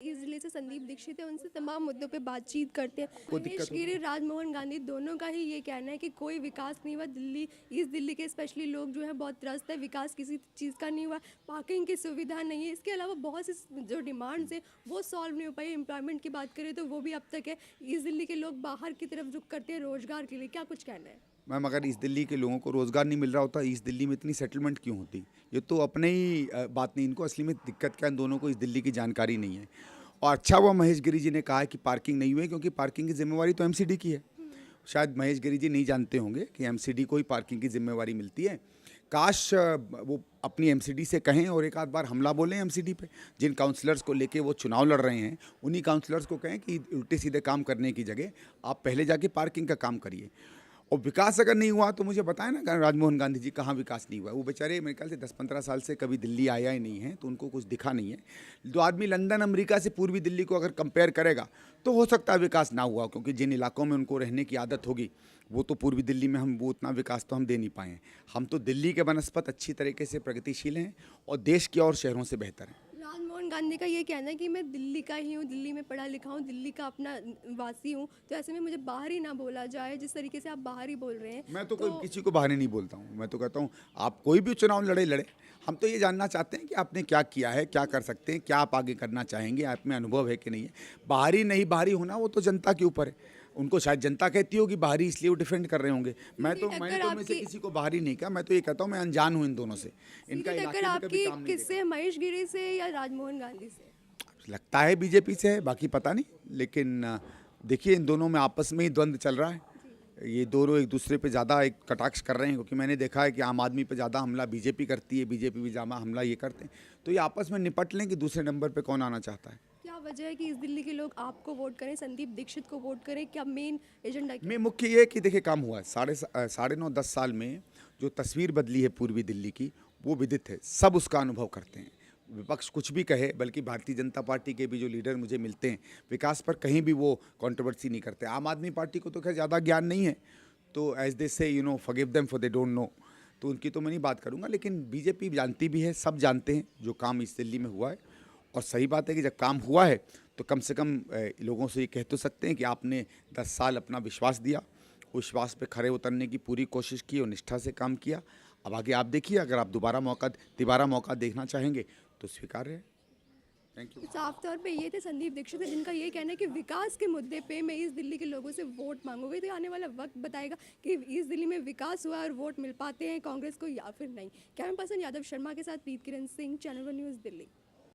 इस जिले से संदीप दीक्षित है, उनसे तमाम मुद्दों पे बातचीत करते हैं। कोई मनीष दिक्कत गिरी, राजमोहन गांधी दोनों का ही ये कहना है कि कोई विकास नहीं हुआ दिल्ली। ईस्ट दिल्ली के स्पेशली लोग जो है बहुत त्रस्त है, विकास किसी चीज़ का नहीं हुआ, पार्किंग की सुविधा नहीं है। इसके अलावा बहुत सी जो डिमांड्स है वो सॉल्व नहीं हो पाई। एम्प्लॉयमेंट की बात करें तो वो भी अब तक है। ईस्ट दिल्ली के लोग बाहर की तरफ रुख करते हैं रोजगार के लिए, क्या कुछ कहना है? मैम, अगर इस दिल्ली के लोगों को रोज़गार नहीं मिल रहा होता, इस दिल्ली में इतनी सेटलमेंट क्यों होती? ये तो अपने ही बात नहीं, इनको असली में दिक्कत क्या है, इन दोनों को इस दिल्ली की जानकारी नहीं है। और अच्छा हुआ महेश गिरी जी ने कहा है कि पार्किंग नहीं हुई, क्योंकि पार्किंग की जिम्मेवारी तो एमसीडी की है। शायद महेश गिरी जी नहीं जानते होंगे कि एमसीडी को ही पार्किंग की जिम्मेवारी मिलती है। काश वो अपनी एमसीडी से कहें और एक आध बार हमला बोलें एमसीडी पे। जिन काउंसलर्स को लेके वो चुनाव लड़ रहे हैं, उन्हीं काउंसलर्स को कहें कि उल्टे सीधे काम करने की जगह आप पहले जाके पार्किंग का काम करिए। और विकास अगर नहीं हुआ तो मुझे बताएं ना, राजमोहन गांधी जी कहाँ विकास नहीं हुआ? वो बेचारे मेरे ख्याल से 10-15 साल से कभी दिल्ली आया ही नहीं है, तो उनको कुछ दिखा नहीं है। जो आदमी लंदन अमेरिका से पूर्वी दिल्ली को अगर कंपेयर करेगा तो हो सकता है विकास ना हुआ, क्योंकि जिन इलाकों में उनको रहने की आदत होगी वो तो पूर्वी दिल्ली में हम वो उतना विकास तो हम दे नहीं पाए हैं। हम तो दिल्ली के बनस्पत अच्छी तरीके से प्रगतिशील हैं और देश के और शहरों से बेहतर हैं। राजमोहन गांधी का ये कहना है कि मैं दिल्ली का ही हूँ, दिल्ली में पढ़ा लिखा हूँ, दिल्ली का अपना वासी हूँ, तो ऐसे में मुझे बाहर ही ना बोला जाए। जिस तरीके से आप बाहर ही बोल रहे हैं मैं तो कोई किसी को बाहर नहीं बोलता हूँ। मैं तो कहता हूँ आप कोई भी चुनाव लड़े। हम तो ये जानना चाहते हैं कि आपने क्या किया है, क्या कर सकते हैं, क्या आप आगे करना चाहेंगे, आप में अनुभव है कि नहीं है। बाहरी नहीं बाहरी होना वो तो जनता के ऊपर है। उनको शायद जनता कहती होगी बाहरी, इसलिए वो डिफेंड कर रहे होंगे। मैंने तो में से किसी को बाहरी नहीं कहा। मैं तो ये कहता हूँ मैं अनजान हूँ इन दोनों से। इनका सीधी टक्कर इलाके में कभी आपकी काम नहीं देखा। किससे, महेश गिरी से या राजमोहन गांधी से? लगता है बीजेपी से है, बाकी पता नहीं। लेकिन देखिए, इन दोनों में आपस में ही द्वंद्व चल रहा है। ये दोनों एक दूसरे पे ज़्यादा एक कटाक्ष कर रहे हैं, क्योंकि मैंने देखा है कि आम आदमी पे ज़्यादा हमला बीजेपी करती है, बीजेपी भी ज़्यादा हमला ये करते हैं। तो ये आपस में निपट लें कि दूसरे नंबर पे कौन आना चाहता है। क्या वजह है कि इस दिल्ली के लोग आपको वोट करें, संदीप दीक्षित को वोट करें? क्या मेन एजेंडा क्या में है? मुख्य ये है कि देखिए काम हुआ है। साढ़े 9-10 साल में जो तस्वीर बदली है पूर्वी दिल्ली की, वो विदित है। सब उसका अनुभव करते हैं। विपक्ष कुछ भी कहे, बल्कि भारतीय जनता पार्टी के भी जो लीडर मुझे मिलते हैं, विकास पर कहीं भी वो कंट्रोवर्सी नहीं करते। आम आदमी पार्टी को तो खैर ज़्यादा ज्ञान नहीं है, तो एज दे से forgive them for they don't know, तो उनकी तो मैं नहीं बात करूंगा। लेकिन बीजेपी जानती भी है, सब जानते हैं जो काम इस दिल्ली में हुआ है। और सही बात है कि जब काम हुआ है तो कम से कम लोगों से ये कह तो सकते हैं कि आपने 10 साल अपना विश्वास दिया, उस विश्वास पे खरे उतरने की पूरी कोशिश की और निष्ठा से काम किया। अब आगे आप देखिए, अगर आप दोबारा मौका देखना चाहेंगे तो स्वीकार्य है। Thank you. साफ तौर पे ये थे संदीप दीक्षित, जिनका ये कहना है कि विकास के मुद्दे पे मैं इस दिल्ली के लोगों से वोट मांगूंगी, तो आने वाला वक्त बताएगा कि इस दिल्ली में विकास हुआ और वोट मिल पाते हैं कांग्रेस को या फिर नहीं। कैमरा पर्सन यादव शर्मा के साथ प्रीत किरण सिंह, चैनल 1 न्यूज़, दिल्ली।